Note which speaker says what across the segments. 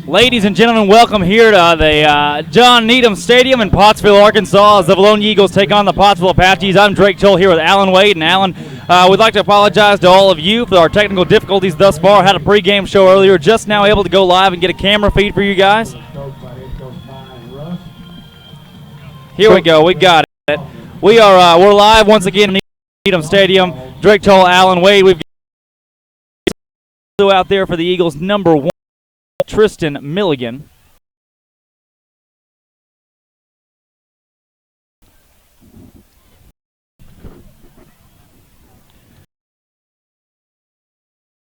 Speaker 1: Ladies and gentlemen, welcome here to the John Needham Stadium in Pottsville, Arkansas, as the Vilonia Eagles take on the Pottsville Apaches. I'm Drake Toll here with Alan Wade. And Alan, we'd like to apologize to all of you for our technical difficulties thus far. Had a pregame show earlier, just now able to go live and get a camera feed for you guys. Here we go, we got it. We're live once again in Needham Stadium. Drake Toll, Alan Wade. We've got out there for the Eagles, number 1. Tristan Milligan.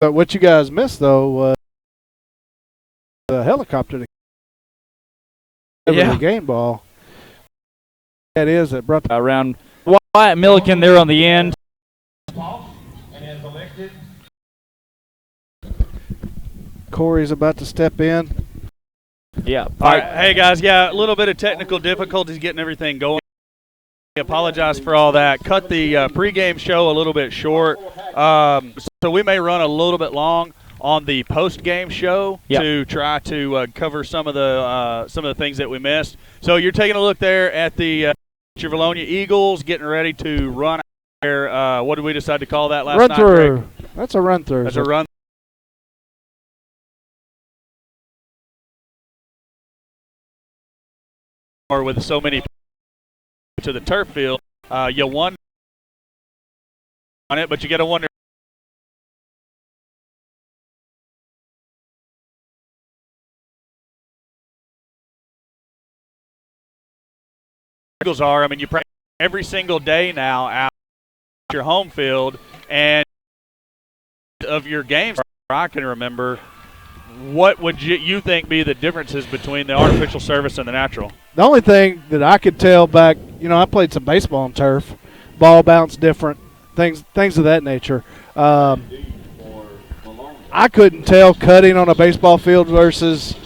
Speaker 2: But what you guys missed, though, was the helicopter to the game ball. That is, it brought
Speaker 1: around Wyatt Milligan there on the end.
Speaker 2: Corey's about to step in.
Speaker 1: Yeah.
Speaker 3: All right. Hey, guys. Yeah, a little bit of technical difficulties getting everything going. I apologize for all that. Cut the pregame show a little bit short. So we may run a little bit long on the postgame show to try to cover some of the things that we missed. So you're taking a look there at the your Vilonia Eagles getting ready to run there. What did we decide to call that last night?
Speaker 2: Run through. That's a run through.
Speaker 3: That's a run. Or with so many to the turf field, you wonder on it, but you got to wonder. Eagles are. I mean, you practice every single day now out at your home field, and of your games, I can remember. What would you think be the differences between the artificial surface and the natural?
Speaker 2: The only thing that I could tell back, I played some baseball on turf, ball bounce different, things of that nature. I couldn't tell cutting on a baseball field versus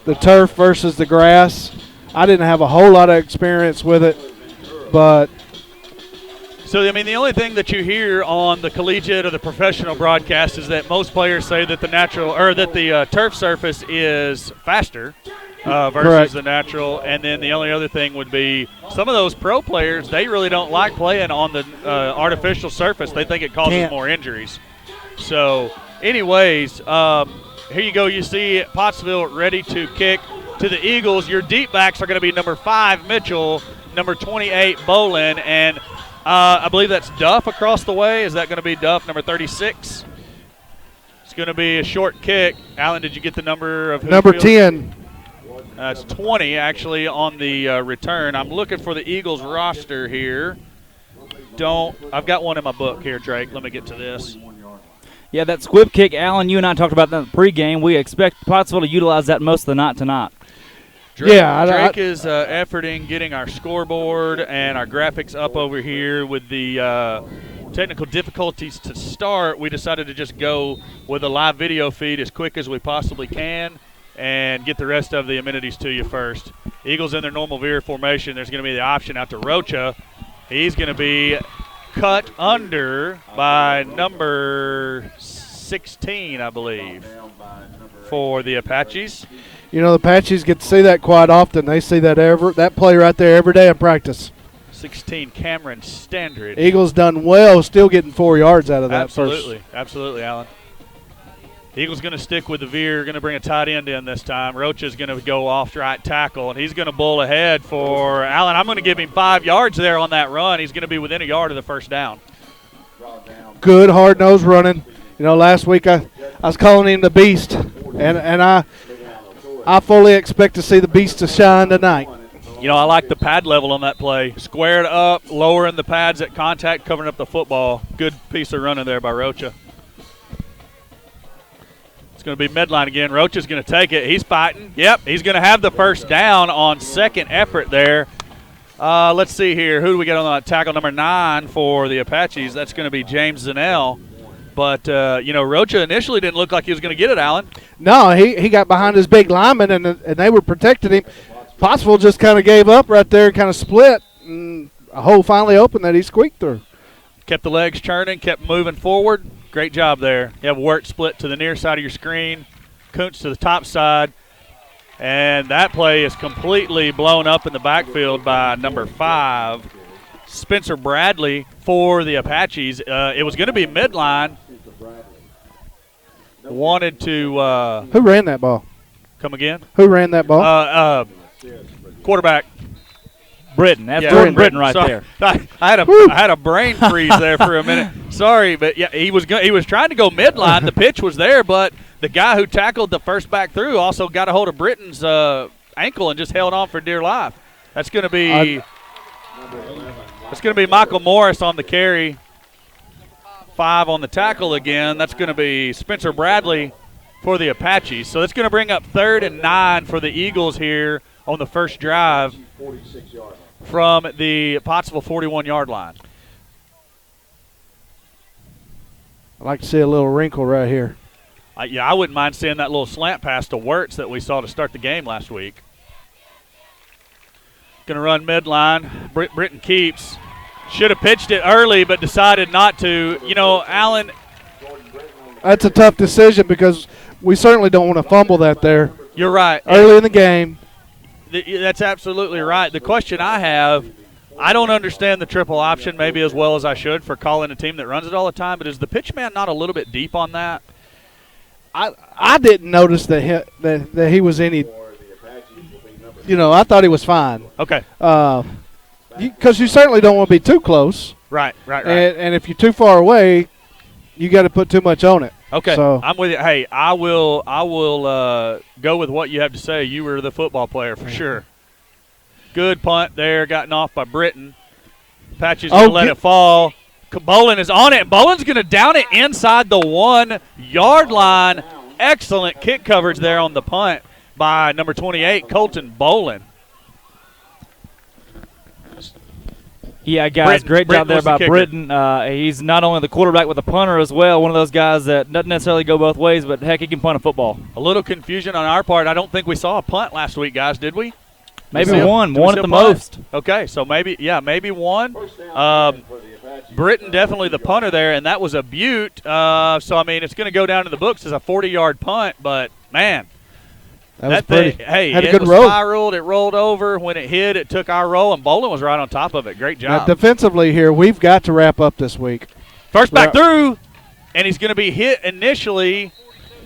Speaker 2: the turf versus the grass. I didn't have a whole lot of experience with it, but.
Speaker 3: So, I mean, the only thing that you hear on the collegiate or the professional broadcast is that most players say that the turf surface is faster versus the natural. And then the only other thing would be some of those pro players, they really don't like playing on the artificial surface. They think it causes more injuries. So, anyways, here you go. You see Pottsville ready to kick to the Eagles. Your deep backs are going to be number 5, Mitchell, number 28, Bolin, and I believe that's Duff across the way. Is that going to be Duff, number 36? It's going to be a short kick. Alan, did you get the number of who?
Speaker 2: Number 10.
Speaker 3: It's 20, actually, on the return. I'm looking for the Eagles roster here. I've got one in my book here, Drake. Let me get to this.
Speaker 1: Yeah, that squib kick, Alan, you and I talked about that in the pregame. We expect Pottsville to utilize that most of the night tonight.
Speaker 3: Drake is efforting getting our scoreboard and our graphics up over here. With the technical difficulties to start, we decided to just go with a live video feed as quick as we possibly can and get the rest of the amenities to you first. Eagles in their normal veer formation. There's going to be the option out to Rocha. He's going to be cut under by number 16, I believe, for the Apaches.
Speaker 2: The Apaches get to see that quite often. They see that play right there every day in practice.
Speaker 3: 16, Cameron Standridge.
Speaker 2: Eagles done well, still getting 4 yards out of that.
Speaker 3: Absolutely, Alan. Eagles going to stick with the veer, going to bring a tight end in this time. Rocha's going to go off right tackle, and he's going to bull ahead for Allen. I'm going to give him 5 yards there on that run. He's going to be within a yard of the first down.
Speaker 2: Good hard-nosed running. Last week I was calling him the Beast, and I fully expect to see the Beast to shine tonight.
Speaker 3: I like the pad level on that play. Squared up, lowering the pads at contact, covering up the football. Good piece of running there by Rocha. It's going to be midline again. Rocha's going to take it. He's fighting. Yep, he's going to have the first down on second effort there. Let's see here. Who do we get on the tackle? Number 9 for the Apaches. That's going to be James Zanell. But, Rocha initially didn't look like he was going to get it, Alan.
Speaker 2: No, he got behind his big lineman, and they were protecting him. Pottsville just kind of gave up right there and kind of split. And a hole finally opened that he squeaked through.
Speaker 3: Kept the legs churning, kept moving forward. Great job there. You have a work split to the near side of your screen. Kuntz to the top side. And that play is completely blown up in the backfield by number 5, Spencer Bradley for the Apaches. It was going to be midline. Wanted to
Speaker 2: Who ran that ball?
Speaker 3: come again?
Speaker 2: Who ran that ball?
Speaker 3: Quarterback.
Speaker 1: Britton. That's
Speaker 3: Yeah,
Speaker 1: Jordan Britton right
Speaker 3: Sorry.
Speaker 1: there.
Speaker 3: I had a brain freeze there for a minute. Sorry, but yeah, he was trying to go midline. The pitch was there, but the guy who tackled the first back through also got a hold of Britton's ankle and just held on for dear life. That's going to be Michael Morris on the carry. 5 on the tackle again. That's going to be Spencer Bradley for the Apaches. So that's going to bring up 3rd and 9 for the Eagles here on the first drive from the Pottsville 41-yard line.
Speaker 2: I'd like to see a little wrinkle right here.
Speaker 3: I wouldn't mind seeing that little slant pass to Wirtz that we saw to start the game last week. Going to run midline. Britton keeps. Should have pitched it early, but decided not to. You know, Allen.
Speaker 2: That's a tough decision because we certainly don't want to fumble that there.
Speaker 3: You're right.
Speaker 2: Early in the game.
Speaker 3: That's absolutely right. The question I have, I don't understand the triple option maybe as well as I should for calling a team that runs it all the time, but is the pitch man not a little bit deep on that?
Speaker 2: I didn't notice that he was any. You know, I thought he was fine.
Speaker 3: Okay.
Speaker 2: Because you certainly don't want to be too close.
Speaker 3: Right.
Speaker 2: And if you're too far away, you got to put too much on it.
Speaker 3: Okay,
Speaker 2: so
Speaker 3: I'm with you. Hey, I will go with what you have to say. You were the football player for sure. Good punt there, gotten off by Britton. Apache's going to let it fall. Bolin is on it, and Bolin's going to down it inside the 1-yard line. Excellent kick coverage there on the punt by number 28, Colton Bolin.
Speaker 1: Yeah, guys, great job there by Britton. He's not only the quarterback but the punter as well. One of those guys that doesn't necessarily go both ways, but heck, he can punt a football.
Speaker 3: A little confusion on our part. I don't think we saw a punt last week, guys, did we?
Speaker 1: Maybe one at the most.
Speaker 3: Okay, so maybe one. Britton definitely the punter there, and that was a beaut. So, I mean, it's going to go down to the books as a 40-yard punt, but, man.
Speaker 2: That was pretty.
Speaker 3: Hey,
Speaker 2: had a
Speaker 3: it
Speaker 2: good roll.
Speaker 3: Spiraled, it rolled over. When it hit, it took our roll, and Bolin was right on top of it. Great job.
Speaker 2: Now, defensively here, we've got to wrap up this week.
Speaker 3: First back through, and he's going to be hit initially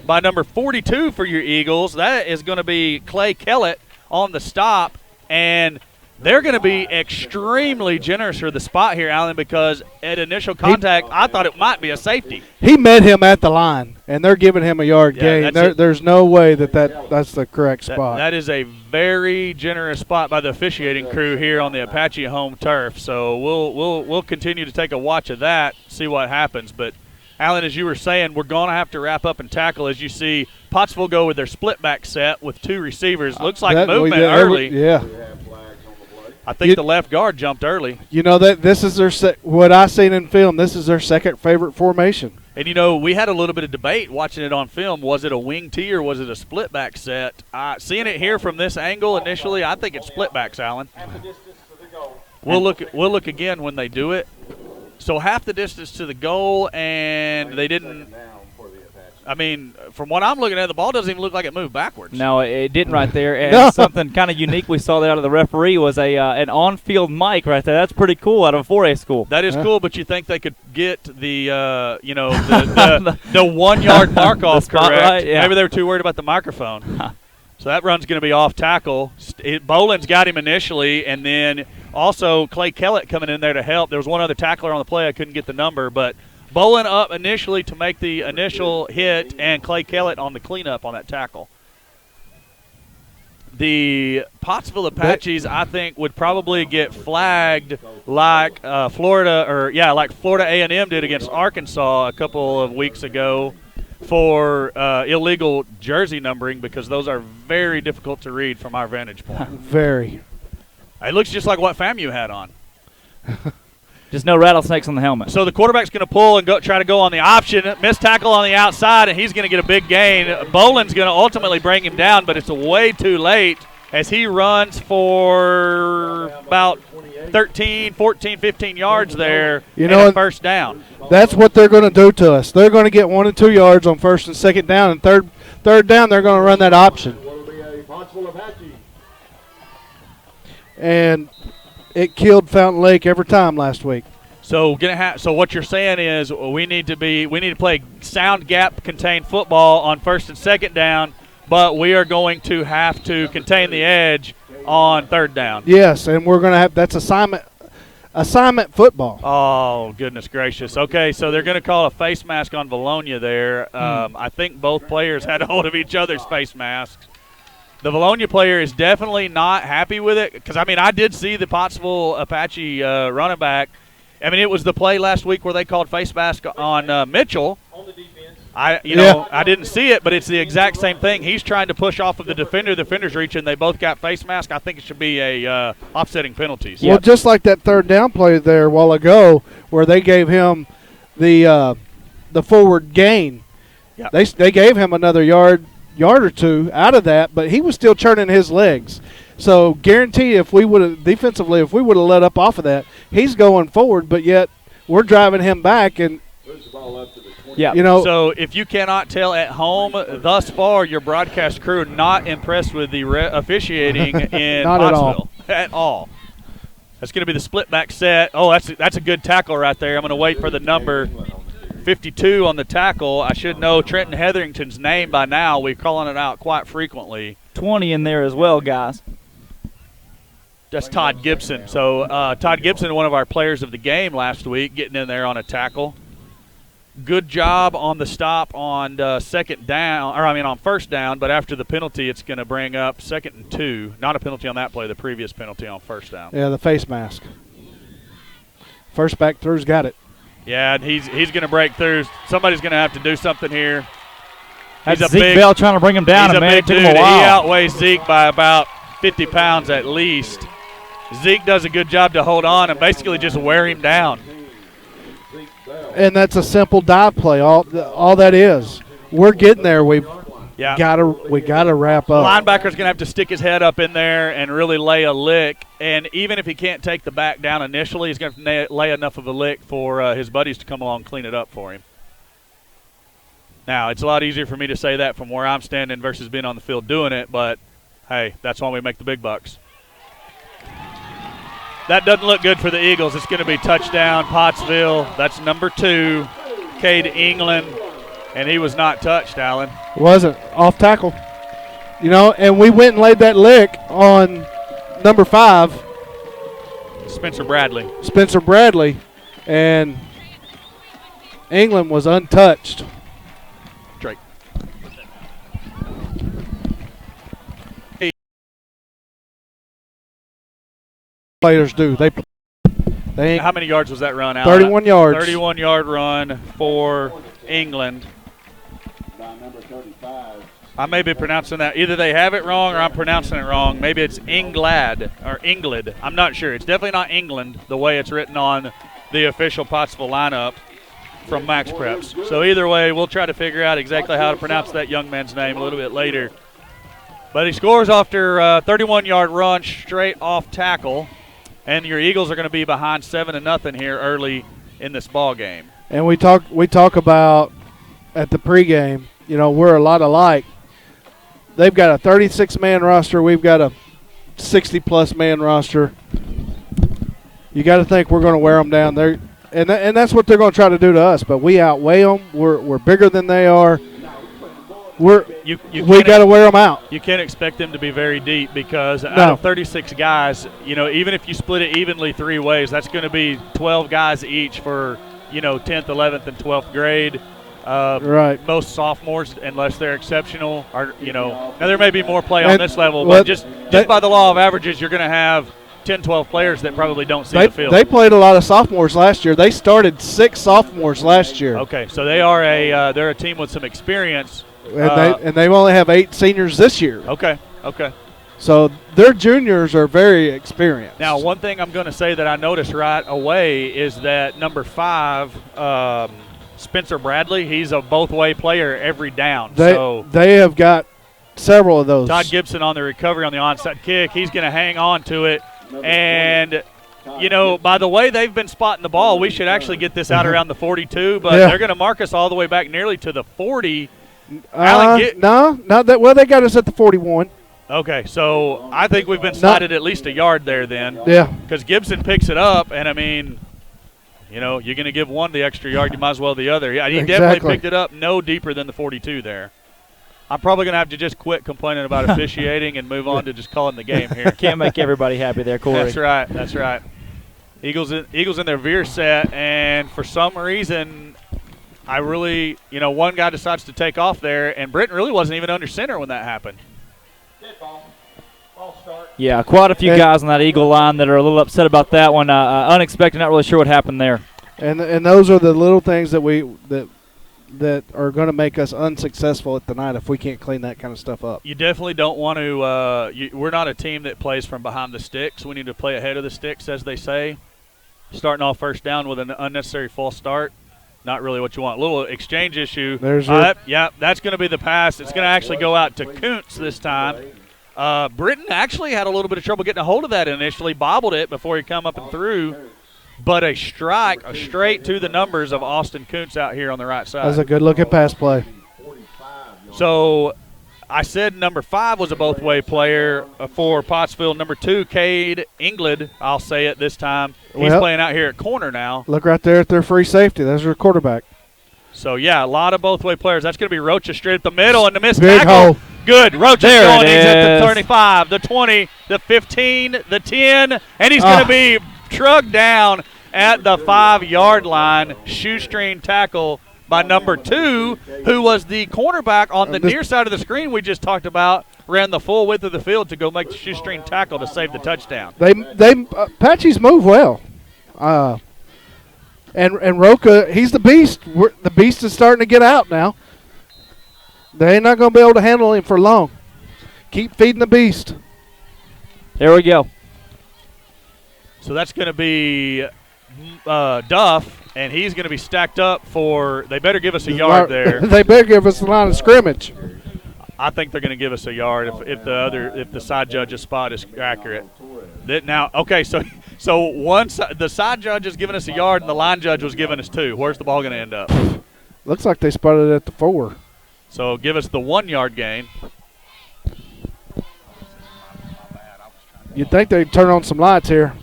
Speaker 3: by number 42 for your Eagles. That is going to be Clay Kellett on the stop, and they're going to be extremely generous for the spot here, Allen, because at initial contact, I thought it might be a safety.
Speaker 2: He met him at the line, and they're giving him a yard gain. There's no way that's the correct spot.
Speaker 3: That is a very generous spot by the officiating crew here on the Apache home turf. So we'll continue to take a watch of that, see what happens. But, Allen, as you were saying, we're going to have to wrap up and tackle as you see Pottsville go with their split back set with 2 receivers. Looks like movement early.
Speaker 2: Yeah.
Speaker 3: I think the left guard jumped early.
Speaker 2: You know that this is their what I seen in film. This is their second favorite formation.
Speaker 3: And you know, we had a little bit of debate watching it on film. Was it a wing tee or was it a split back set? Seeing it here from this angle initially, I think it's split backs, Allen. We'll look again when they do it. So half the distance to the goal, and they didn't. I mean, from what I'm looking at, the ball doesn't even look like it moved backwards.
Speaker 1: No, it didn't right there. And something kind of unique we saw there out of the referee was an on-field mic right there. That's pretty cool out of a 4A school.
Speaker 3: That is cool, but you think they could get the 1 yard mark off correct?
Speaker 1: Yeah.
Speaker 3: Maybe they were too worried about the microphone. So that run's going to be off tackle. Bolin's got him initially, and then also Clay Kellett coming in there to help. There was one other tackler on the play. I couldn't get the number, but Bolin up initially to make the initial hit, and Clay Kellett on the cleanup on that tackle. The Pottsville Apaches, I think, would probably get flagged like Florida A&M did against Arkansas a couple of weeks ago for illegal jersey numbering, because those are very difficult to read from our vantage point.
Speaker 2: Very.
Speaker 3: It looks just like what FAMU had on.
Speaker 1: Just no rattlesnakes on the helmet.
Speaker 3: So the quarterback's going to pull and try to go on the option. Missed tackle on the outside, and he's going to get a big gain. Bolin's going to ultimately bring him down, but it's way too late as he runs for about 13, 14, 15 yards there, first down.
Speaker 2: That's what they're going to do to us. They're going to get 1 and 2 yards on first and second down, and third third down, they're going to run that option. And it killed Fountain Lake every time last week.
Speaker 3: So so what you're saying is we need to play sound gap contained football on first and second down, but we are going to have to contain the edge on third down.
Speaker 2: Yes, and we're going to have that's assignment football.
Speaker 3: Oh, goodness gracious. Okay, so they're going to call a face mask on Vilonia there. I think both players had a hold of each other's face masks. The Vilonia player is definitely not happy with it because, I mean, I did see the Pottsville Apache running back. I mean, it was the play last week where they called face mask on Mitchell. On the defense. I didn't see it, but it's the exact same thing. He's trying to push off of the defender. The defender's reaching. They both got face mask. I think it should be a offsetting penalties.
Speaker 2: Well, just like that third down play there a while ago where they gave him the forward gain. Yep. They gave him another yard or two out of that, but he was still churning his legs. So guaranteed if we would have defensively, if we would have let up off of that, he's going forward, but yet we're driving him back and
Speaker 1: yeah.
Speaker 3: So if you cannot tell at home, thus far your broadcast crew not impressed with the officiating in
Speaker 2: not
Speaker 3: Pottsville at all. That's going to be the split back set. Oh, that's a good tackle right there. I'm going to wait for the number 52 on the tackle. I should know Trenton Hetherington's name by now. We're calling it out quite frequently.
Speaker 1: 20 in there as well, guys.
Speaker 3: That's Todd Gibson. So Todd Gibson, one of our players of the game last week, getting in there on a tackle. Good job on the stop on on first down, but after the penalty, it's going to bring up 2nd and 2. Not a penalty on that play, the previous penalty on first down.
Speaker 2: Yeah, the face mask. First back through's got it.
Speaker 3: Yeah, and he's going to break through. Somebody's going to have to do something here.
Speaker 1: That's Zeke Bell trying to bring him down.
Speaker 3: He's a big dude.
Speaker 1: He
Speaker 3: outweighs Zeke by about 50 pounds at least. Zeke does a good job to hold on and basically just wear him down.
Speaker 2: And that's a simple dive play. All that is. We're getting there. We gotta wrap up.
Speaker 3: The linebacker's gonna have to stick his head up in there and really lay a lick. And even if he can't take the back down initially, he's gonna lay enough of a lick for his buddies to come along and clean it up for him. Now, it's a lot easier for me to say that from where I'm standing versus being on the field doing it, but hey, that's why we make the big bucks. That doesn't look good for the Eagles. It's going to be touchdown, Pottsville. That's number 2, Cade England, and he was not touched, Alan.
Speaker 2: Wasn't. Off tackle. And we went and laid that lick on number 5.
Speaker 3: Spencer Bradley.
Speaker 2: And England was untouched.
Speaker 3: Drake.
Speaker 2: Players do. They
Speaker 3: How many yards was that run, Alan?
Speaker 2: 31 yards.
Speaker 3: 31-yard run for England. I may be pronouncing that. Either they have it wrong or I'm pronouncing it wrong. Maybe it's Englad or Englid. I'm not sure. It's definitely not England the way it's written on the official Pottsville lineup from Max Preps. So either way, we'll try to figure out exactly how to pronounce that young man's name a little bit later. But he scores after a 31-yard run straight off tackle. And your Eagles are going to be behind 7-0 here early in this ball game.
Speaker 2: And we talk about at the pregame, we're a lot alike. They've got a 36-man roster. We've got a 60-plus man roster. You got to think we're going to wear them down there, and that's what they're going to try to do to us. But we outweigh them. We're bigger than they are. We got to wear them out.
Speaker 3: You can't expect them to be very deep because out of 36 guys, even if you split it evenly 3 ways, that's going to be 12 guys each for 10th, 11th, and 12th grade.
Speaker 2: Right.
Speaker 3: Most sophomores, unless they're exceptional, are now there may be more play on this level, but just by the law of averages, you're going to have 10, 12 players that probably don't see the field.
Speaker 2: They played a lot of sophomores last year. They started 6 sophomores last year.
Speaker 3: Okay, so they're a team with some experience.
Speaker 2: And they only have 8 seniors this year.
Speaker 3: Okay.
Speaker 2: So their juniors are very experienced.
Speaker 3: Now, one thing I'm going to say that I noticed right away is that number 5, Spencer Bradley, he's a both-way player every down.
Speaker 2: They have got several of those.
Speaker 3: Todd Gibson on the recovery on the onside kick. He's going to hang on to it. And, by the way they've been spotting the ball, we should actually get this out around the 42, but they're going to mark us all the way back nearly to the 40. Alan,
Speaker 2: no, not that. Well, they got us at the 41.
Speaker 3: Okay, so I think we've been slided at least a yard there then.
Speaker 2: Yeah.
Speaker 3: Because Gibson picks it up, and I mean, you know, you're going to give one the extra yard, you might as well the other. Yeah, he definitely picked it up no deeper than the 42 there. I'm probably going to have to just quit complaining about officiating and move on to just calling the game here.
Speaker 1: Can't make everybody happy there, Corey.
Speaker 3: That's right. That's right. Eagles in their veer set, and for some reason, I really, you know, one guy decides to take off there, and Britton really wasn't even under center when that happened.
Speaker 1: Yeah, quite a few guys on that Eagle line that are a little upset about that one. Unexpected, not really sure what happened there.
Speaker 2: And those are the little things that are going to make us unsuccessful at the night if we can't clean that kind of stuff up.
Speaker 3: You definitely don't want to we're not a team that plays from behind the sticks. We need to play ahead of the sticks, as they say. Starting off first down with an unnecessary false start, not really what you want. A little exchange issue.
Speaker 2: There's
Speaker 3: yeah, that's going to be the pass. It's going to actually go out to Kuntz this time. Britton actually had a little bit of trouble getting a hold of that initially, bobbled it before he come up and through. But a strike straight to the numbers of Austin Kuntz out here on the right side.
Speaker 2: That's a good-looking pass play.
Speaker 3: So I said number 5 was a both-way player for Pottsville. Number 2, Cade England, I'll say it this time. He's playing out here at corner now.
Speaker 2: Look right there at their free safety. There's their quarterback.
Speaker 3: So, yeah, a lot of both-way players. That's going to be Rocha straight up the middle, and the missed
Speaker 2: Big
Speaker 3: tackle.
Speaker 2: hole.
Speaker 3: Good. Rocha's
Speaker 1: there
Speaker 3: going. He's at the 35, the 20, the 15, the 10, and he's going to be trucked down at the 5-yard line. Shoestring tackle by number 2, who was the cornerback on the near side of the screen we just talked about, ran the full width of the field to go make the shoestring tackle to save the touchdown.
Speaker 2: They Apaches move well. And Rocha, he's the beast. The beast is starting to get out now. They're not going to be able to handle him for long. Keep feeding the beast.
Speaker 1: There we go.
Speaker 3: So that's going to be Duff, and he's going to be stacked up for – they better give us a yard there.
Speaker 2: They better give us a line of scrimmage.
Speaker 3: I think they're going to give us a yard if the side judge's spot is accurate. The side judge is giving us a yard, and the line judge was giving us 2. Where's the ball going to end up?
Speaker 2: Looks like they spotted it at the 4.
Speaker 3: So give us the 1-yard gain.
Speaker 2: You'd think they'd turn on some lights here.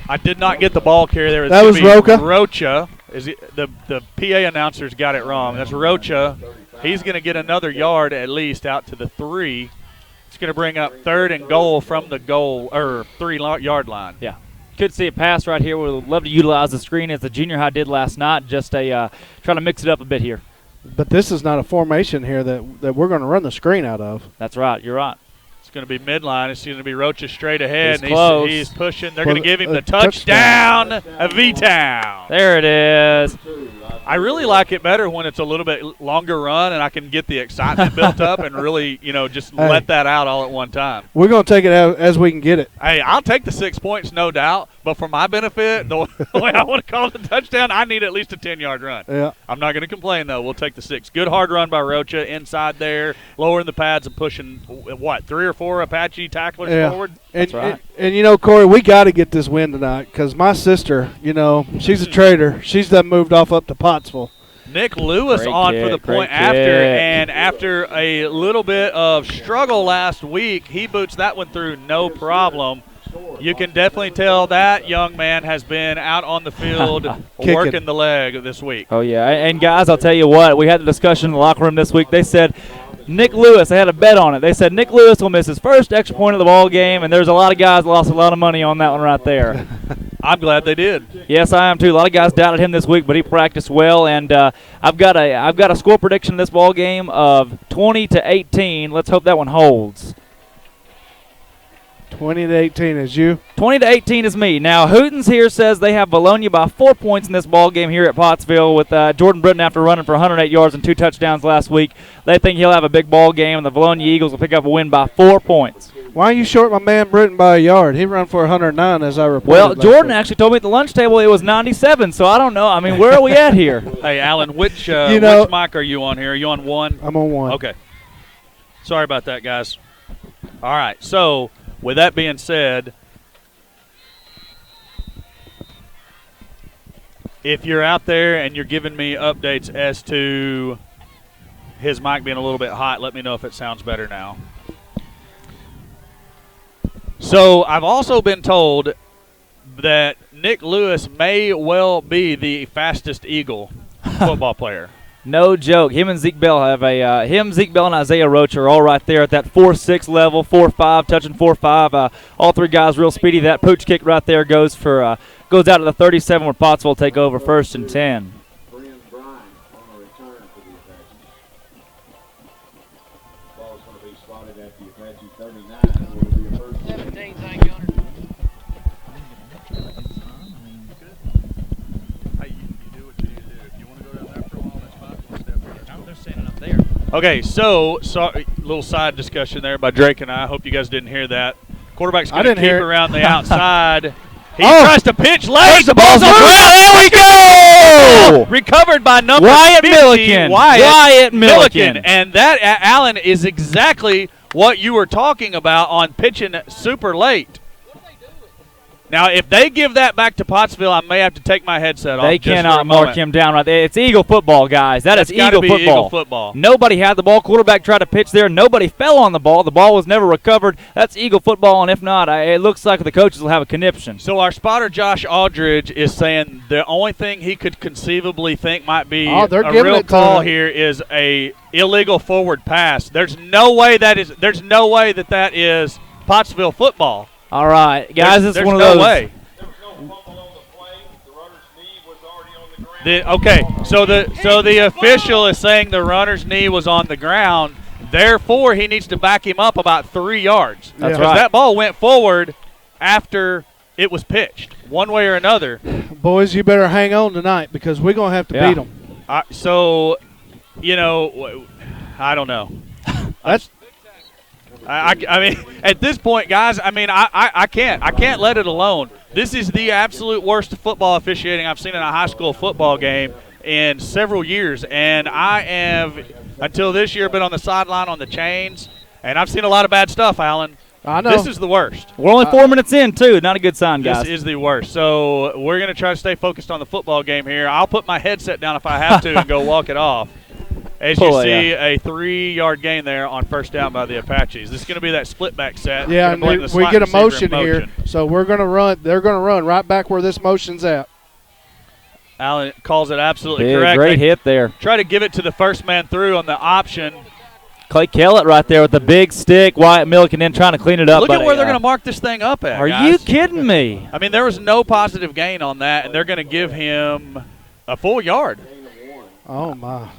Speaker 3: I did not get the ball carrier there.
Speaker 2: That was Rocha.
Speaker 3: Rocha. The PA announcers got it wrong. That's Rocha. He's going to get another yard at least out to the 3. It's going to bring up 3rd and goal from the 3-yard line.
Speaker 1: Yeah. Could see a pass right here. We'd love to utilize the screen as the junior high did last night. Just try to mix it up a bit here.
Speaker 2: But this is not a formation here that we're going to run the screen out of.
Speaker 1: That's right. You're right.
Speaker 3: It's going to be midline. It's going to be Rocha straight ahead.
Speaker 1: He's close.
Speaker 3: He's pushing. They're going to give him the touchdown. A V-Town.
Speaker 1: There it is.
Speaker 3: I really like it better when it's a little bit longer run and I can get the excitement built up and really, just let that out all at one time.
Speaker 2: We're going to take it out as we can get it.
Speaker 3: Hey, I'll take the 6 points, no doubt. But for my benefit, the way I want to call the touchdown, I need at least a 10-yard run.
Speaker 2: Yeah.
Speaker 3: I'm not going to complain, though. We'll take the 6. Good hard run by Rocha inside there, lowering the pads and pushing, 3 or 4 Apache tacklers forward?
Speaker 2: And,
Speaker 1: That's right.
Speaker 2: And Corey, we got to get this win tonight because my sister, she's a trader. She's done moved off up to Pottsville.
Speaker 3: Nick Lewis
Speaker 1: Great
Speaker 3: on
Speaker 1: kick,
Speaker 3: for the point
Speaker 1: great
Speaker 3: after,
Speaker 1: kick.
Speaker 3: and after a little bit of struggle last week, he boots that one through no problem. You can definitely tell that young man has been out on the field working the leg this week.
Speaker 1: Oh, yeah. And, guys, I'll tell you what. We had a discussion in the locker room this week. They said Nick Lewis, they had a bet on it. They said Nick Lewis will miss his first extra point of the ball game, and there's a lot of guys that lost a lot of money on that one right there.
Speaker 3: I'm glad they did.
Speaker 1: Yes, I am too. A lot of guys doubted him this week, but he practiced well. And I've got a score prediction in this ball game of 20-18. Let's hope that one holds.
Speaker 2: 20-18 is you.
Speaker 1: 20-18 is me. Now, Hootens here says they have Vilonia by 4 points in this ball game here at Pottsville with Jordan Britton after running for 108 yards and 2 touchdowns last week. They think he'll have a big ball game, and the Vilonia Eagles will pick up a win by 4 points.
Speaker 2: Why are you short my man Britton by a yard? He ran for 109 as I reported.
Speaker 1: Well, Jordan actually told me at the lunch table it was 97, so I don't know. I mean, where are we at here?
Speaker 3: Hey, Alan, which mic are you on here? Are you on 1?
Speaker 2: I'm on 1.
Speaker 3: Okay. Sorry about that, guys. All right, so with that being said, if you're out there and you're giving me updates as to his mic being a little bit hot, let me know if it sounds better now. So I've also been told that Nick Lewis may well be the fastest Eagle football player.
Speaker 1: No joke. Him and Zeke Bell have Zeke Bell, and Isaiah Roach are all right there at that 4.6 level, 4.5, touching 4.5. All three guys real speedy. That pooch kick right there goes out to the 37 where Pottsville will take over 1st and 10.
Speaker 3: Okay, so little side discussion there by Drake and I. Hope you guys didn't hear that. Quarterback's going to keep around the outside. He tries to pitch late.
Speaker 1: The ball's on the ground. There we go.
Speaker 3: Recovered by number
Speaker 1: Wyatt
Speaker 3: 50,
Speaker 1: Milliken.
Speaker 3: Wyatt Milliken. And that, Alan, is exactly what you were talking about on pitching super late. Now, if they give that back to Pottsville, I may have to take my headset off.
Speaker 1: They cannot mark him down right there. It's Eagle football, guys. That's Eagle football.
Speaker 3: Eagle football.
Speaker 1: Nobody had the ball. Quarterback tried to pitch there. Nobody fell on the ball. The ball was never recovered. That's Eagle football, and if not, it looks like the coaches will have a conniption.
Speaker 3: So our spotter, Josh Aldridge, is saying the only thing he could conceivably think might be a real call here is a illegal forward pass. There's no way that is Pottsville football.
Speaker 1: All right, guys, it's one of
Speaker 3: those.
Speaker 1: those.
Speaker 3: Way. There was no fumble on the play. The runner's knee was already on the ground. So the official is saying the runner's knee was on the ground. Therefore, he needs to back him up about 3 yards.
Speaker 1: That's right.
Speaker 3: That ball went forward after it was pitched, one way or another.
Speaker 2: Boys, you better hang on tonight because we're going to have to beat them.
Speaker 3: I don't know. I mean, at this point, guys, I can't let it alone. This is the absolute worst football officiating I've seen in a high school football game in several years. And I have, until this year, been on the sideline on the chains, and I've seen a lot of bad stuff, Alan.
Speaker 2: I know.
Speaker 3: This is the worst.
Speaker 1: We're only 4 minutes in, too. Not a good sign, guys.
Speaker 3: This is the worst. So we're going to try to stay focused on the football game here. I'll put my headset down if I have to and go walk it off. As you see, a 3-yard gain there on 1st down by the Apaches. This is going to be that split back set.
Speaker 2: Yeah, and we get a motion here, so we're going to run. They're going to run right back where this motion's at.
Speaker 3: Allen calls it absolutely correct.
Speaker 1: Great hit there.
Speaker 3: Try to give it to the first man through on the option.
Speaker 1: Clay Kellett right there with the big stick. Wyatt Milliken then trying to clean it up.
Speaker 3: Look at where they're going to mark this thing up at,
Speaker 1: Are
Speaker 3: guys.
Speaker 1: you kidding me?
Speaker 3: I mean, there was no positive gain on that, and they're going to give him a full yard.
Speaker 2: Oh, my.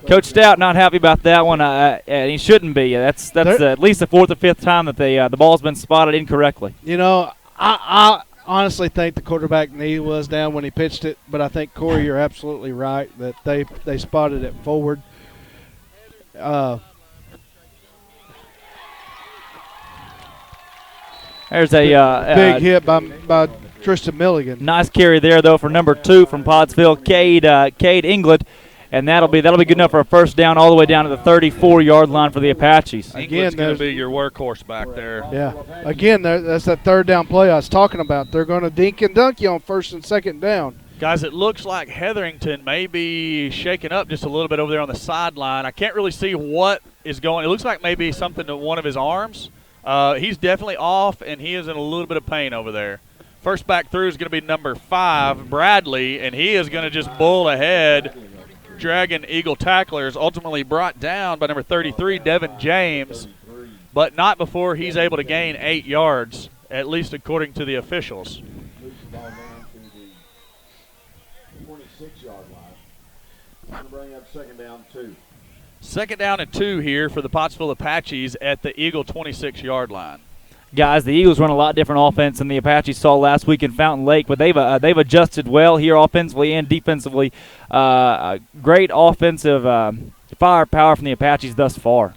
Speaker 1: Coach Stout not happy about that one, and he shouldn't be. That's at least the 4th or 5th time that the ball's been spotted incorrectly.
Speaker 2: You know, I honestly think the quarterback knee was down when he pitched it, but I think, Corey, you're absolutely right that they spotted it forward.
Speaker 1: There's a
Speaker 2: big hit by Tristan Milligan.
Speaker 1: Nice carry there, though, for number 2 from Pottsville, Cade England. And that'll be good enough for a 1st down all the way down to the 34-yard line for the Apaches.
Speaker 3: England's going to be your workhorse back there.
Speaker 2: Yeah. Again, that's that 3rd down play I was talking about. They're going to dink and dunk you on 1st and 2nd down.
Speaker 3: Guys, it looks like Hetherington may be shaking up just a little bit over there on the sideline. I can't really see what is going. It looks like maybe something to one of his arms. He's definitely off, and he is in a little bit of pain over there. First back through is going to be number 5, Bradley, and he is going to just bull ahead. Dragon Eagle tacklers ultimately brought down by number 33, Devin James, but not before he's able to gain 8 yards, at least according to the officials.
Speaker 4: 26-yard line. Bring up 2nd down 2.
Speaker 3: 2nd down and 2 here for the Pottsville Apaches at the Eagle 26-yard line.
Speaker 1: Guys, the Eagles run a lot different offense than the Apaches saw last week in Fountain Lake, but they've adjusted well here offensively and defensively. Great offensive firepower from the Apaches thus far.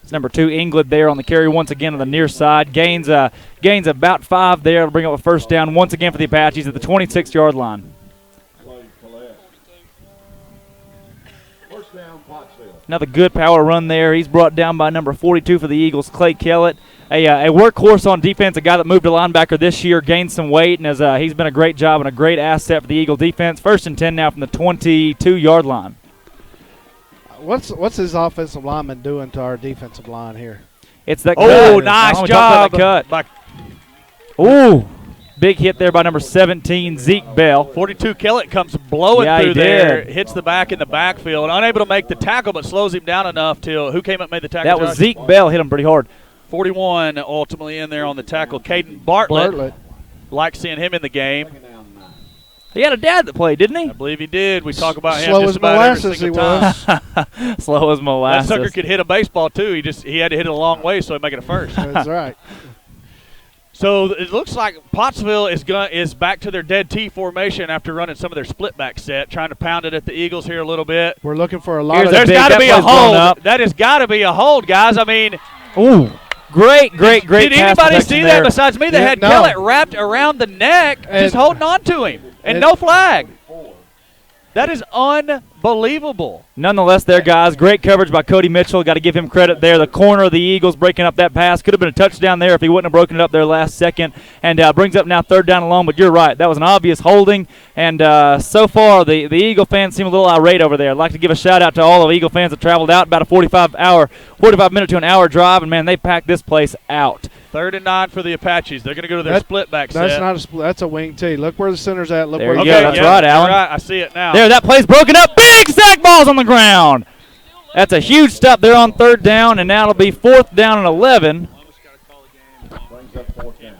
Speaker 1: It's number 2, England there on the carry once again on the near side. Gains about 5 there to bring up a 1st down once again for the Apaches at the 26-yard line.
Speaker 4: First down, Pottsville.
Speaker 1: Another good power run there. He's brought down by number 42 for the Eagles, Clay Kellett. A workhorse on defense, a guy that moved to linebacker this year, gained some weight, and he's been a great job and a great asset for the Eagle defense. 1st and 10 now from the 22-yard line.
Speaker 2: What's his offensive lineman doing to our defensive line here?
Speaker 1: It's that
Speaker 3: Oh,
Speaker 1: cut.
Speaker 3: nice
Speaker 1: We talked
Speaker 3: job.
Speaker 1: about that cut. Ooh, big hit there by number 17, Zeke Bell.
Speaker 3: 42 Kellett comes blowing
Speaker 1: Yeah, he
Speaker 3: through there,
Speaker 1: did.
Speaker 3: hits the back in the backfield, unable to make the tackle, but slows him down enough till who came up and made the tackle?
Speaker 1: That was
Speaker 3: Josh?
Speaker 1: Zeke Bell, hit him pretty hard.
Speaker 3: 41 ultimately in there on the tackle. Caden Bartlett. Like seeing him in the game.
Speaker 4: Second down, 9.
Speaker 1: He had a dad that played, didn't
Speaker 3: I
Speaker 1: he?
Speaker 3: believe he did. We talk about him
Speaker 2: Slow
Speaker 3: just
Speaker 2: as
Speaker 3: about every
Speaker 2: molasses
Speaker 3: single
Speaker 2: he
Speaker 3: time.
Speaker 2: was.
Speaker 1: Slow as
Speaker 3: That
Speaker 1: molasses.
Speaker 3: sucker could hit a baseball too. He had to hit it a long way so he'd make it a first.
Speaker 2: That's right.
Speaker 3: So it looks like Pottsville is back to their dead T formation after running some of their split back set, trying to pound it at the Eagles here a little bit.
Speaker 2: We're looking for a lot
Speaker 1: Here's
Speaker 2: of
Speaker 3: There's
Speaker 1: big-
Speaker 3: got to
Speaker 1: that
Speaker 3: be a
Speaker 1: play's blown
Speaker 3: hold.
Speaker 1: up.
Speaker 3: That has got to be a hold, guys. I mean,
Speaker 1: Ooh, great
Speaker 3: did
Speaker 1: pass
Speaker 3: anybody
Speaker 1: protection
Speaker 3: see
Speaker 1: there.
Speaker 3: that besides me? They
Speaker 2: Yeah,
Speaker 3: had
Speaker 2: no.
Speaker 3: Kellett wrapped around the neck, just
Speaker 2: And-
Speaker 3: holding on to him, and
Speaker 2: and-
Speaker 3: no flag. That is unbelievable.
Speaker 1: Nonetheless, there, guys, great coverage by Cody Mitchell. Got to give him credit there. The corner of the Eagles breaking up that pass. Could have been a touchdown there if he wouldn't have broken it up there last second. And brings up now 3rd down and long. But you're right. That was an obvious holding. And so far, the Eagle fans seem a little irate over there. I'd like to give a shout-out to all of Eagle fans that traveled out. About a 45-minute to an hour drive. And, man, they packed this place out.
Speaker 3: 3rd and 9 for the Apaches. They're going to go to their split back set.
Speaker 2: That's not a split. That's a wing T. Look where the center's at. Look
Speaker 1: There
Speaker 2: where
Speaker 1: you
Speaker 2: the
Speaker 1: go. That's right, Alan.
Speaker 3: Right. I see it now.
Speaker 1: There, that play's broken up. Big sack balls on the ground. That's a huge stop there on 3rd down, and now it'll be 4th down and 11.
Speaker 4: Brings up 4th down.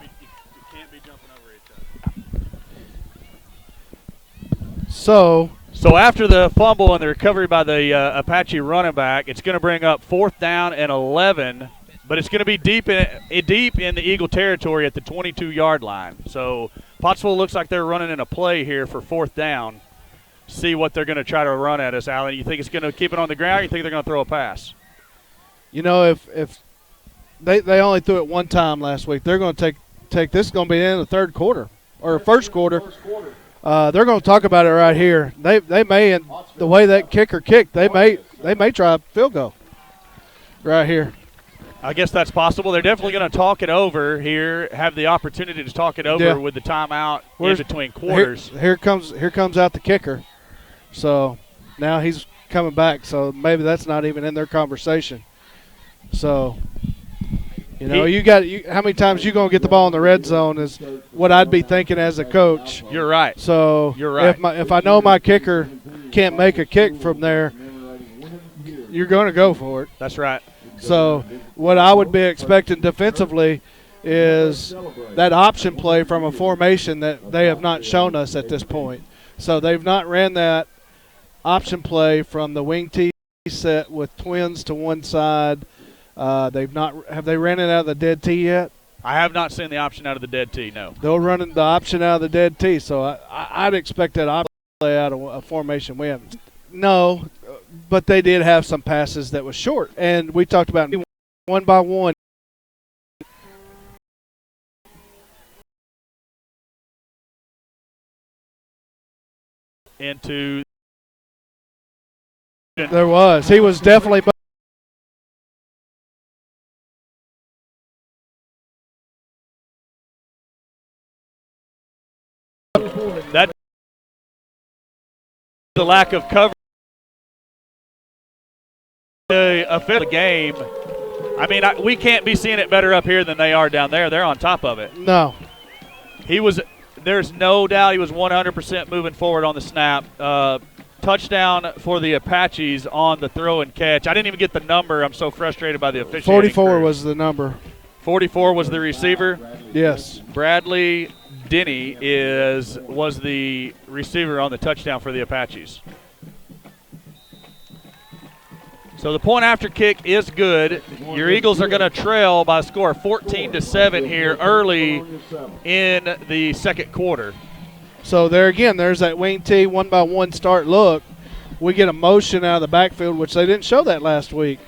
Speaker 2: So
Speaker 3: after the fumble and the recovery by the Apache running back, it's going to bring up 4th down and 11, but it's going to be deep in the Eagle territory at the 22-yard line. So Pottsville looks like they're running in a play here for 4th down. See what they're going to try to run at us, Alan. You think it's going to keep it on the ground, or you think they're going to throw a pass?
Speaker 2: you know if they only threw it one time last week, they're going to take this. Is going to be in the 3rd quarter or 1st quarter. They're going to talk about it right here. They may, and the way that kicker kicked, they may try a field goal right here.
Speaker 3: I guess that's possible. They're definitely going to talk it over here, have the opportunity to talk it over
Speaker 2: Yeah.
Speaker 3: with the timeout
Speaker 2: Where's-
Speaker 3: in between quarters.
Speaker 2: Here comes out the kicker. So now he's coming back. So maybe that's not even in their conversation. So how many times you gonna get the ball in the red zone is what I'd be thinking as a coach.
Speaker 3: You're right.
Speaker 2: So
Speaker 3: You're right.
Speaker 2: If I know my kicker can't make a kick from there, you're going to go for it.
Speaker 3: That's right.
Speaker 2: So what I would be expecting defensively is that option play from a formation that they have not shown us at this point. So they've not ran that option play from the wing T set with twins to one side. Have they ran it out of the dead T yet?
Speaker 3: I have not seen the option out of the dead T, no.
Speaker 2: They'll run the option out of the dead T. So I'd expect that option play out of a formation we haven't. No, but they did have some passes that was short. And we talked about one by one.
Speaker 3: Into
Speaker 2: There was. He was definitely.
Speaker 3: that the lack of coverage affect the game. I mean, we can't be seeing it better up here than they are down there. They're on top of it.
Speaker 2: No.
Speaker 3: There's no doubt he was 100% moving forward on the snap. Touchdown for the Apaches on the throw and catch. I didn't even get the number. I'm so frustrated by the officiating
Speaker 2: 44
Speaker 3: crew.
Speaker 2: was the number.
Speaker 3: 44 was the receiver.
Speaker 2: Yes.
Speaker 3: Bradley Denny was the receiver on the touchdown for the Apaches. So the point after kick is good. Your Eagles are going to trail by a score of 14-7 here early in the 2nd quarter.
Speaker 2: So there again, there's that wing T one by one start look. We get a motion out of the backfield, which they didn't show that last week.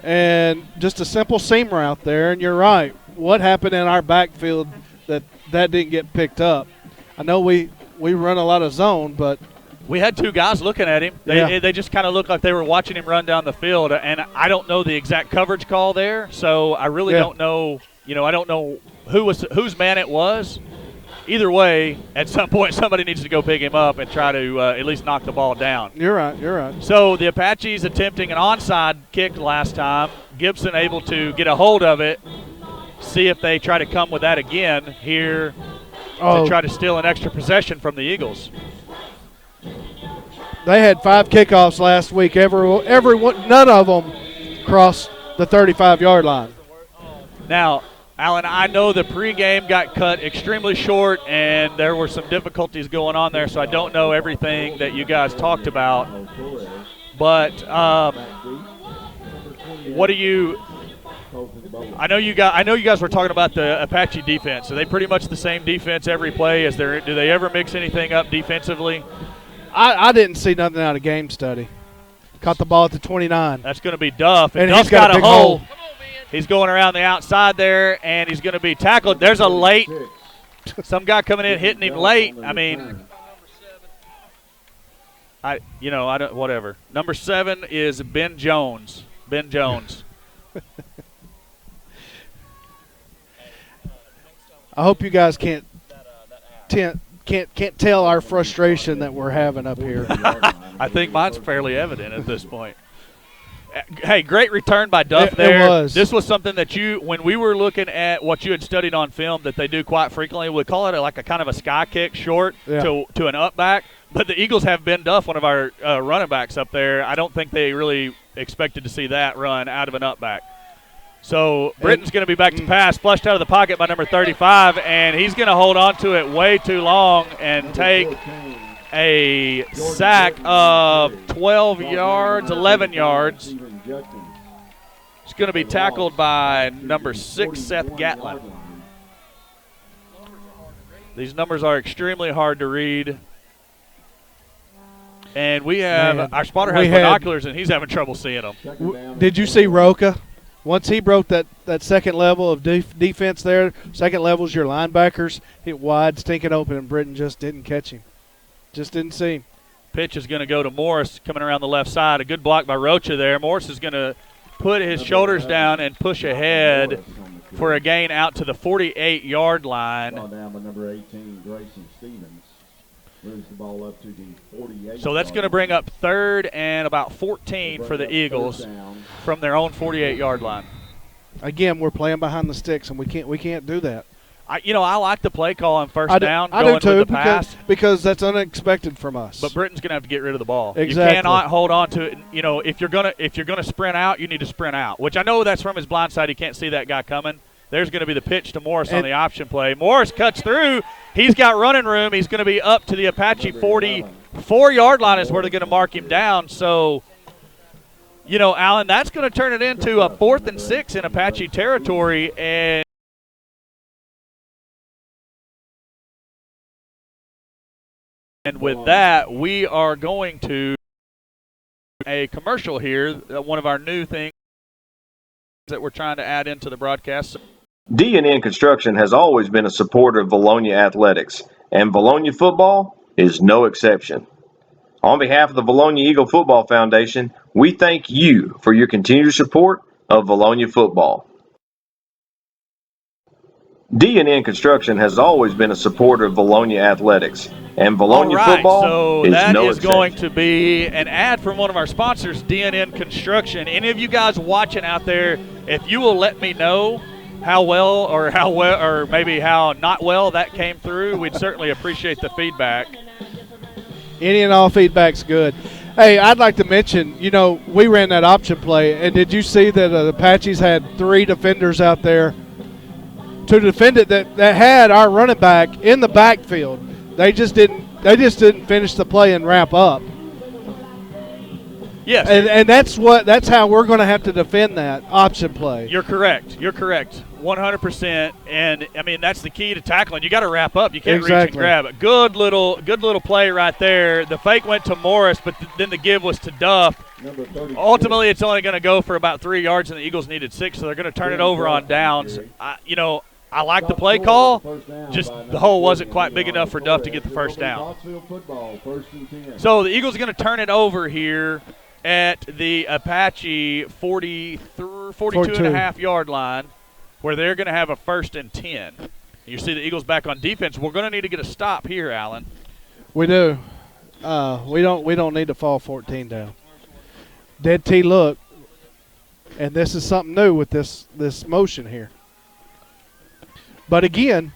Speaker 2: And just a simple seam route there, and you're right. What happened in our backfield that didn't get picked up? I know we run a lot of zone, but
Speaker 3: We had two guys looking at him. They just kind of looked like they were watching him run down the field, and I don't know the exact coverage call there, so I really don't know. I don't know whose man it was. Either way, at some point, somebody needs to go pick him up and try to at least knock the ball down.
Speaker 2: You're right.
Speaker 3: So the Apaches attempting an onside kick last time. Gibson able to get a hold of it. See if they try to come with that again here to try to steal an extra possession from the Eagles.
Speaker 2: They had 5 kickoffs last week. None of them crossed the 35-yard line.
Speaker 3: Now, Alan, I know the pregame got cut extremely short, and there were some difficulties going on there, so I don't know everything that you guys talked about. But what do you? I know you guys were talking about the Apache defense. Are they pretty much the same defense every play? Do they ever mix anything up defensively?
Speaker 2: I didn't see nothing out of game study. Caught the ball at the 29.
Speaker 3: That's going to be Duff, and
Speaker 2: he's
Speaker 3: Duff's got a hole. He's going around the outside there, and he's going to be tackled. There's a late – some guy coming in hitting him late. I mean, I don't – whatever. Number 7 is Ben Jones. Ben Jones.
Speaker 2: I hope you guys can't tell our frustration that we're having up here.
Speaker 3: I think mine's fairly evident at this point. Hey, great return by Duff there.
Speaker 2: It was.
Speaker 3: This was something that when we were looking at what you had studied on film that they do quite frequently, we call it like a kind of a sky kick short to an up back. But the Eagles have Ben Duff, one of our running backs up there. I don't think they really expected to see that run out of an up back. So Britton's going to be back to pass, flushed out of the pocket by number 35, and he's going to hold on to it way too long and take a sack of 12 yards, 11 yards. It's going to be tackled by number 6, Seth Gatlin. These numbers are extremely hard to read. And we have our spotter has binoculars, and he's having trouble seeing them.
Speaker 2: Did you see Roca? Once he broke that second level of defense there, second level is your linebackers, hit wide, stinking open, and Britton just didn't catch him. Just didn't see him.
Speaker 3: Pitch is going to go to Morris coming around the left side. A good block by Rocha there. Morris is going to put his shoulders down and push ahead for a gain out to the 48-yard line.
Speaker 4: Down by number 18, Grayson Stevens. Moves the ball up to the 48.
Speaker 3: So that's going to bring up 3rd and about 14 for the Eagles from their own 48-yard line.
Speaker 2: Again, we're playing behind the sticks, and we can't do that.
Speaker 3: I like the play call on first down.
Speaker 2: I
Speaker 3: going
Speaker 2: do too,
Speaker 3: with the pass.
Speaker 2: because that's unexpected from us.
Speaker 3: But Britton's going to have to get rid of the ball.
Speaker 2: Exactly.
Speaker 3: You cannot hold on to it. If you're gonna sprint out, you need to sprint out. Which I know that's from his blind side. He can't see that guy coming. There's going to be the pitch to Morris on the option play. Morris cuts through. He's got running room. He's going to be up to the Apache 44-yard line is where they're going to mark him down. So, Alan, that's going to turn it into a 4th and 6 in Apache territory. And with that, we are going to a commercial here, one of our new things that we're trying to add into the broadcast.
Speaker 5: D&N Construction has always been a supporter of Vilonia athletics, and Vilonia football is no exception. On behalf of the Vilonia Eagle Football Foundation, we thank you for your continued support of Vilonia football. D&N Construction has always been a supporter of Vilonia athletics, and Vilonia football is no exception. So that is going
Speaker 3: to be an ad from one of our sponsors, D&N Construction. Any of you guys watching out there, if you will let me know how well or maybe how not well that came through, we'd certainly appreciate the feedback.
Speaker 2: Any and all feedback's good. Hey, I'd like to mention, we ran that option play, and did you see that the Apaches had 3 defenders out there to defend it that had our running back in the backfield? They just didn't finish the play and wrap up.
Speaker 3: Yes.
Speaker 2: And that's how we're going to have to defend that option play.
Speaker 3: You're correct. 100%. And I mean, that's the key to tackling. You got to wrap up. You can't reach and grab it. Good little play right there. The fake went to Morris, but then the give was to Duff. Ultimately, it's only going to go for about 3 yards, and the Eagles needed 6, so they're going to turn it over on downs. I like the play call. Just the hole wasn't quite big enough for Duff to get the first down. So the Eagles are going to turn it over here at the Apache 42.5-yard line, where they're going to have a 1st and 10. You see the Eagles back on defense. We're going to need to get a stop here, Alan.
Speaker 2: We do. We don't need to fall 14 down. Dead T look, and this is something new with this motion here. But again,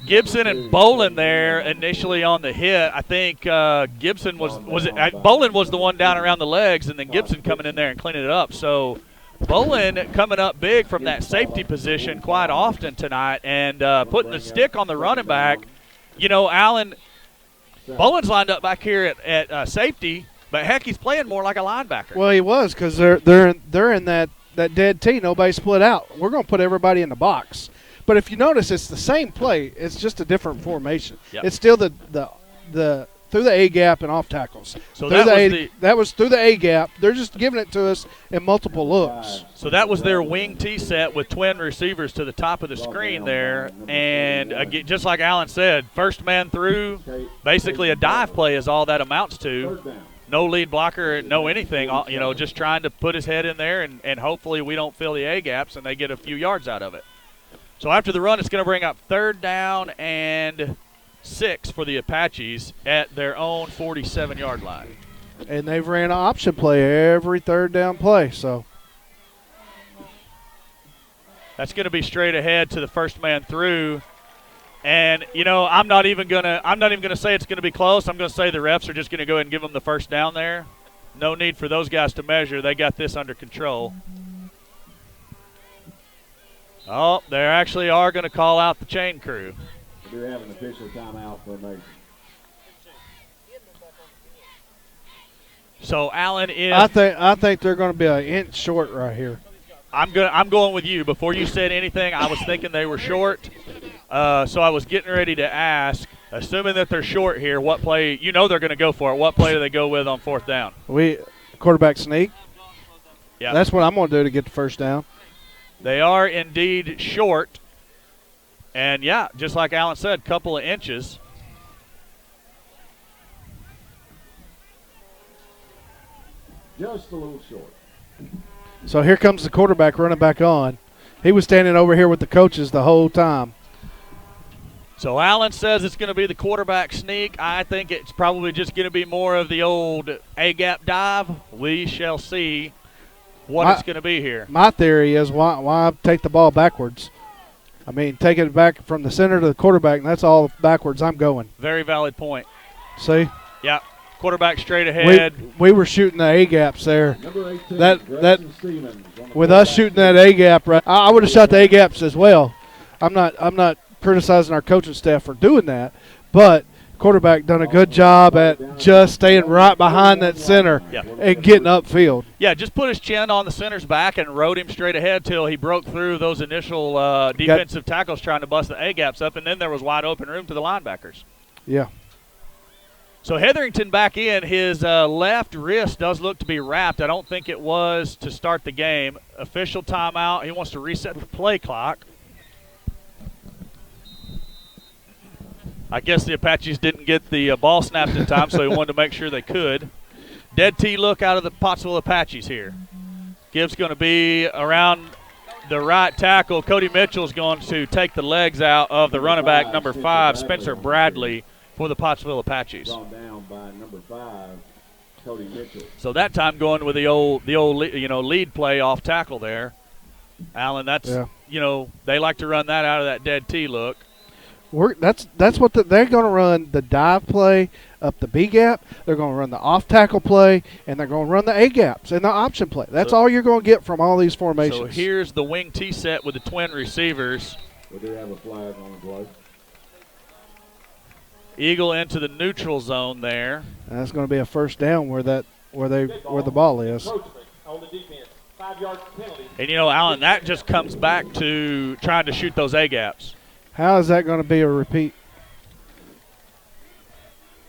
Speaker 3: Gibson and Bolin there initially on the hit. I think Gibson Bolin was the one down around the legs, and then Gibson coming in there and cleaning it up. So Bolin coming up big from that safety position quite often tonight, and putting the stick on the running back. You know, Alan, Bolin's lined up back here at safety, but heck, he's playing more like a linebacker.
Speaker 2: Well, he was, because they're in that dead T. Nobody split out. We're going to put everybody in the box. But if you notice, it's the same play. It's just a different formation.
Speaker 3: Yep.
Speaker 2: It's still the through the A gap and off tackles.
Speaker 3: So
Speaker 2: that was through the A gap. They're just giving it to us in multiple looks.
Speaker 3: So that was their wing T set with twin receivers to the top of the screen there. And again, just like Alan said, first man through, basically a dive play is all that amounts to. No lead blocker, no anything, you know, just trying to put his head in there, and hopefully we don't fill the A gaps and they get a few yards out of it. So after the run, it's going to bring up 3rd down and 6 for the Apaches at their own 47-yard line.
Speaker 2: And they've ran an option play every 3rd down play, so.
Speaker 3: That's going to be straight ahead to the first man through. And, you know, I'm not even gonna say it's gonna be close. I'm gonna say the refs are just gonna go ahead and give them the first down there. No need for those guys to measure. They got this under control. Oh, they actually are gonna call out the chain crew.
Speaker 4: We do have an official timeout formation.
Speaker 3: So Allen is.
Speaker 2: I think they're gonna be an inch short right here.
Speaker 3: I'm going with you. Before you said anything, I was thinking they were short. So I was getting ready to ask, assuming that they're short here, what play, you know they're going to go for it. What play do they go with on 4th down?
Speaker 2: Quarterback sneak.
Speaker 3: Yeah.
Speaker 2: That's what I'm going to do to get the first down.
Speaker 3: They are indeed short. And, yeah, just like Alan said, couple of inches.
Speaker 4: Just a little short.
Speaker 2: So here comes the quarterback running back on. He was standing over here with the coaches the whole time.
Speaker 3: So Allen says it's going to be the quarterback sneak. I think it's probably just going to be more of the old A-gap dive. We shall see what it's going to be here.
Speaker 2: My theory is why take the ball backwards? I mean, take it back from the center to the quarterback, and that's all backwards I'm going.
Speaker 3: Very valid point.
Speaker 2: See?
Speaker 3: Yeah. Quarterback straight ahead.
Speaker 2: We were shooting the A-gaps there.
Speaker 4: Number 18,
Speaker 2: That
Speaker 4: Stevens,
Speaker 2: with us shooting that A-gap, right, I would have shot the A-gaps as well. I'm not criticizing our coaching staff for doing that, but quarterback done a good job at just staying right behind that center and getting upfield.
Speaker 3: Yeah, just put his chin on the center's back and rode him straight ahead till he broke through those initial defensive tackles trying to bust the A-gaps up, and then there was wide open room to the linebackers.
Speaker 2: Yeah.
Speaker 3: So Hetherington back in. His left wrist does look to be wrapped. I don't think it was to start the game. Official timeout. He wants to reset the play clock. I guess the Apaches didn't get the ball snapped in time, so he wanted to make sure they could. Dead T look out of the Pottsville Apaches here. Gibbs going to be around the right tackle. Cody Mitchell's going to take the legs out of the running back, number 5, Spencer Bradley, for the Pottsville Apaches.
Speaker 4: Drawn down by number 5, Cody Mitchell.
Speaker 3: So that time going with the old lead play off tackle there. Alan, that's they like to run that out of that dead T look.
Speaker 2: That's what they're going to run, the dive play up the B gap. They're going to run the off tackle play, and they're going to run the A gaps and the option play. That's all you're going to get from all these formations.
Speaker 3: So here's the wing T set with the twin receivers.
Speaker 4: We do have a flag on the play.
Speaker 3: Eagle into the neutral zone there.
Speaker 2: And that's going to be a first down where the ball is.
Speaker 6: On the defense, 5-yard penalty.
Speaker 3: And Alan, that just comes back to trying to shoot those A gaps.
Speaker 2: How is that going to be a repeat?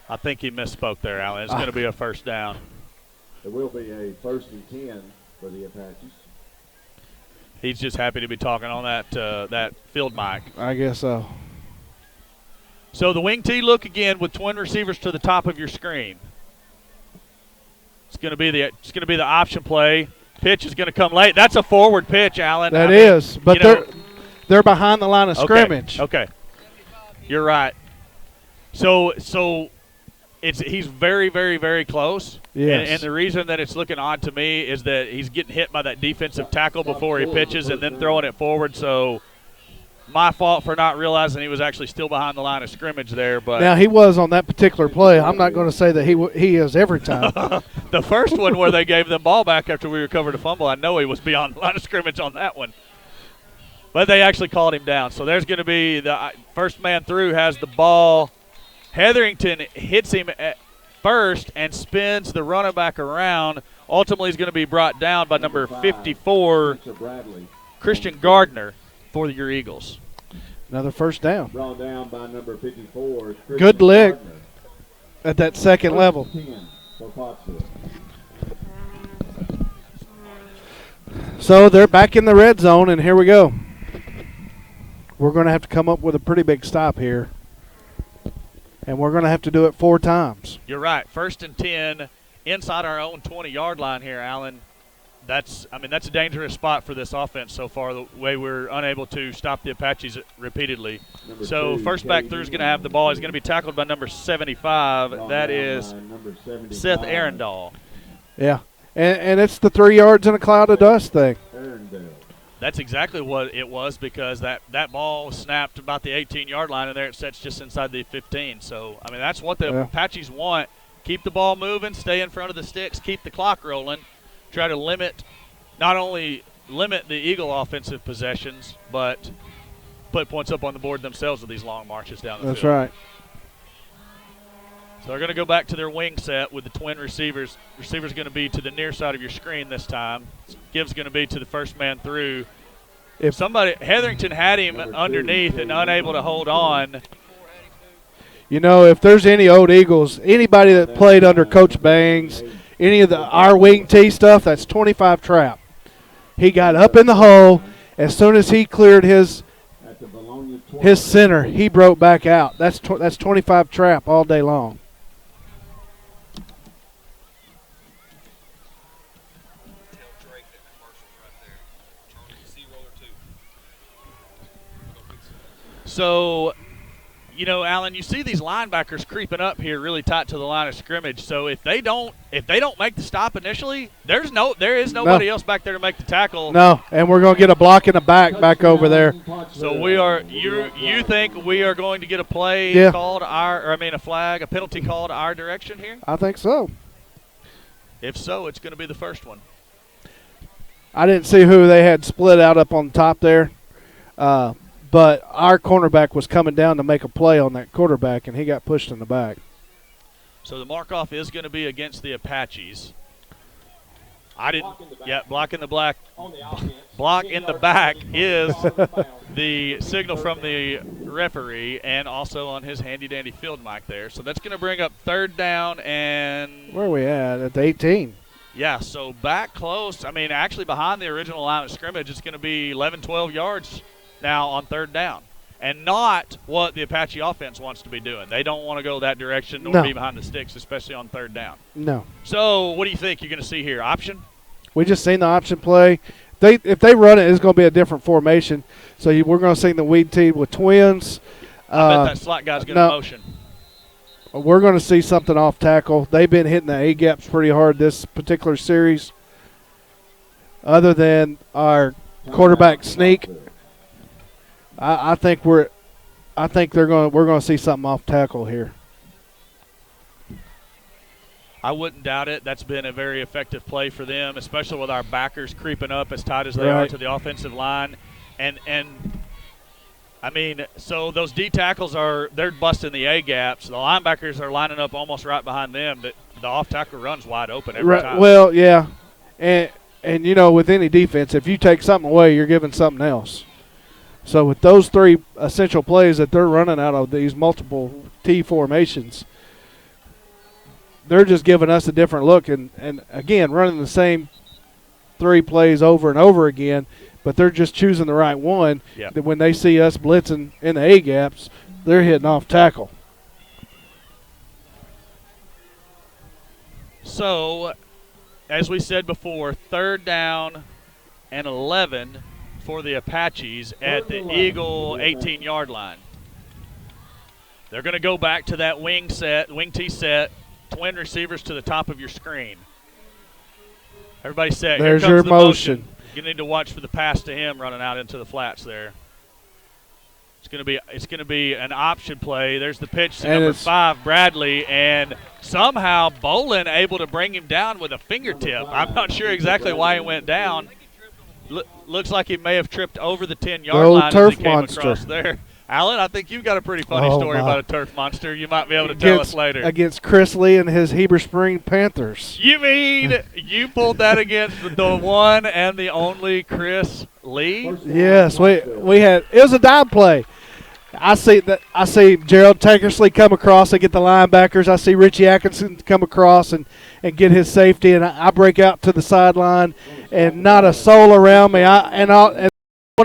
Speaker 3: I think he misspoke there, Alan. It's going to be a first down.
Speaker 4: It will be a 1st and 10 for the Apaches.
Speaker 3: He's just happy to be talking on that field mic.
Speaker 2: I guess so.
Speaker 3: So the wing T look again with twin receivers to the top of your screen. It's going to be the option play. Pitch is going to come late. That's a forward pitch, Alan.
Speaker 2: That is, but they're behind the line of scrimmage.
Speaker 3: Okay. You're right. So he's very, very, very close.
Speaker 2: Yes.
Speaker 3: And the reason that it's looking odd to me is that he's getting hit by that defensive tackle before he pitches and then throwing it forward. So my fault for not realizing he was actually still behind the line of scrimmage there. But
Speaker 2: now he was on that particular play. I'm not going to say that he is every time.
Speaker 3: The first one where they gave the ball back after we recovered a fumble, I know he was beyond the line of scrimmage on that one. But they actually called him down. So there's going to be the first man through has the ball. Hetherington hits him at first and spins the running back around. Ultimately, he's going to be brought down by number 54, Christian Gardner, for your Eagles.
Speaker 2: Another first down.
Speaker 4: Brought down by number 54.
Speaker 2: Good lick at that second level.
Speaker 4: 10 for Pottsville.
Speaker 2: So they're back in the red zone, and here we go. We're going to have to come up with a pretty big stop here. And we're going to have to do it 4 times.
Speaker 3: You're right. 1st and 10 inside our own 20-yard line here, Alan. That's a dangerous spot for this offense so far, the way we're unable to stop the Apaches repeatedly. So first back through is going to have the ball. He's going to be tackled by number 75. That is Seth Arundel.
Speaker 2: Yeah, and it's the 3 yards in a cloud of dust thing.
Speaker 3: That's exactly what it was, because that ball snapped about the 18-yard line, and there it sits just inside the 15. So, that's what the Apaches want. Keep the ball moving, stay in front of the sticks, keep the clock rolling, try to not only limit the Eagle offensive possessions, but put points up on the board themselves with these long marches down the field.
Speaker 2: That's right.
Speaker 3: So they're going to go back to their wing set with the twin receivers. Receiver's going to be to the near side of your screen this time. Gibbs going to be to the first man through. If Hetherington had him underneath and unable to hold on.
Speaker 2: You know, if there's any old Eagles, anybody that played under Coach Bangs, any of our wing T stuff, that's 25 trap. He got up in the hole. As soon as he cleared his center, he broke back out. That's 25 trap all day long.
Speaker 3: So, Alan, you see these linebackers creeping up here really tight to the line of scrimmage. So if they don't make the stop initially, there is nobody else back there to make the tackle.
Speaker 2: No, and we're going to get a block in the back over there.
Speaker 3: So you think we are going to get a play called a penalty called our direction here?
Speaker 2: I think so.
Speaker 3: If so, it's going to be the first one.
Speaker 2: I didn't see who they had split out up on top there. But our cornerback was coming down to make a play on that quarterback, and he got pushed in the back.
Speaker 3: So the mark-off is going to be against the Apaches. Block in the black. Block in the back is the signal from the referee, and also on his handy-dandy field mic there. So that's going to bring up 3rd down and –
Speaker 2: where are we at the 18?
Speaker 3: Yeah, so back close. Actually behind the original line of scrimmage, it's going to be 11, 12 yards now on 3rd down, and not what the Apache offense wants to be doing. They don't want to go that direction nor be behind the sticks, especially on 3rd down.
Speaker 2: No.
Speaker 3: So what do you think you're going to see here? Option?
Speaker 2: We just seen the option play. If they run it, it's going to be a different formation. So we're going to see the weed tee with twins.
Speaker 3: I bet that slot guy's going to motion.
Speaker 2: We're going to see something off tackle. They've been hitting the A-gaps pretty hard this particular series. Other than our quarterback sneak, I think we're going to see something off tackle here.
Speaker 3: I wouldn't doubt it. That's been a very effective play for them, especially with our backers creeping up as tight as they are to the offensive line. So those D tackles they're busting the A gaps. The linebackers are lining up almost right behind them, but the off tackle runs wide open every time.
Speaker 2: Well, yeah, and with any defense, if you take something away, you're giving something else. So with those 3 essential plays that they're running out of these multiple T formations, they're just giving us a different look. And again, running the same 3 plays over and over again, but they're just choosing the right one.
Speaker 3: Yeah.
Speaker 2: That when they see us blitzing in the A gaps, they're hitting off tackle.
Speaker 3: So, as we said before, 3rd down and 11 for the Apaches at the Eagle 18-yard line. They're going to go back to that wing T set, twin receivers to the top of your screen. Everybody set.
Speaker 2: There's
Speaker 3: Here comes
Speaker 2: your
Speaker 3: the
Speaker 2: motion.
Speaker 3: You need to watch for the pass to him running out into the flats there. It's going to be an option play. There's the pitch to number 5, Bradley, and somehow Bolin able to bring him down with a fingertip. I'm not sure exactly why he went down. Looks like he may have tripped over the 10-yard line as he came across there. Alan, I think you've got a pretty funny story about a turf monster. You might be able to tell us later.
Speaker 2: Against Chris Lee and his Heber Spring Panthers.
Speaker 3: You mean you pulled that against the one and the only Chris Lee?
Speaker 2: Yes, we had. It was a dime play. I see Gerald Tankersley come across. I get the linebackers. I see Richie Atkinson come across and get his safety, and I break out to the sideline, and not a soul around me. And